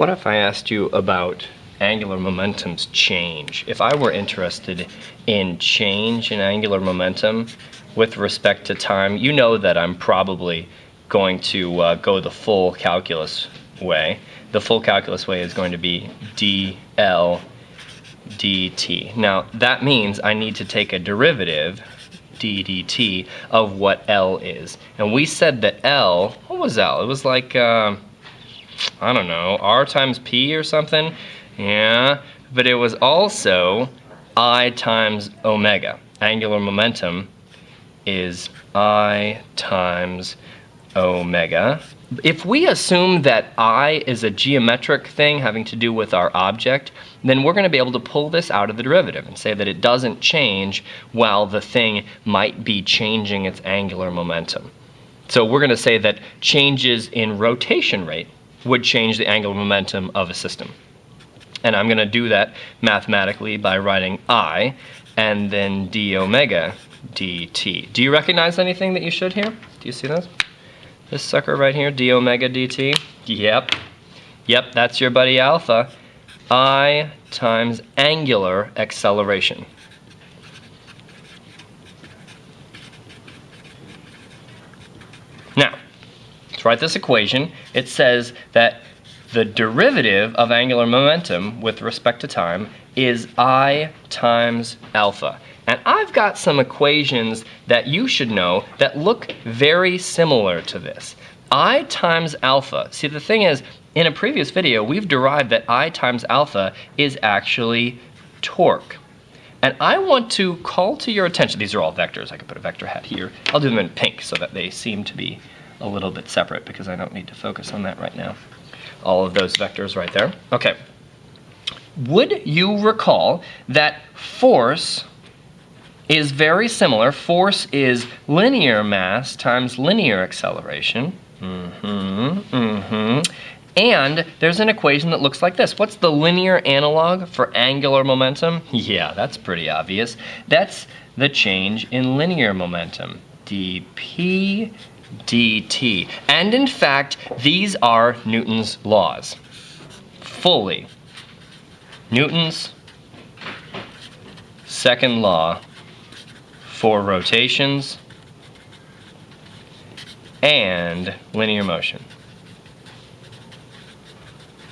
What if I asked you about angular momentum's change? If I were interested in change in angular momentum with respect to time, you know that I'm probably going to go the full calculus way. The full calculus way is going to be dl dt. Now that means I need to take a derivative d dt of what L is. And we said that L, what was L? It was like I don't know, R times P or something? Yeah, but it was also I times omega. Angular momentum is I times omega. If we assume that I is a geometric thing having to do with our object, then we're going to be able to pull this out of the derivative and say that it doesn't change while the thing might be changing its angular momentum. So we're going to say that changes in rotation rate would change the angular momentum of a system. And I'm going to do that mathematically by writing I and then d omega dt. Do you recognize anything that you should here? Do you see this? This sucker right here, d omega dt? Yep. Yep, that's your buddy alpha. I times angular acceleration. Now, let's write this equation. It says that the derivative of angular momentum with respect to time is I times alpha. And I've got some equations that you should know that look very similar to this. I times alpha. See, the thing is, in a previous video, we've derived that I times alpha is actually torque. And I want to call to your attention, these are all vectors. I could put a vector hat here. I'll do them in pink so that they seem to be a little bit separate because I don't need to focus on that right now. All of those vectors right there. Okay. Would you recall that force is very similar? Force is linear mass times linear acceleration. And there's an equation that looks like this. What's the linear analog for angular momentum? Yeah, that's pretty obvious. That's the change in linear momentum. dp dt. And in fact, these are Newton's laws. Fully. Newton's second law for rotations and linear motion.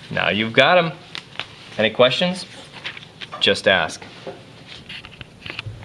Now you've got them. Any questions? Just ask.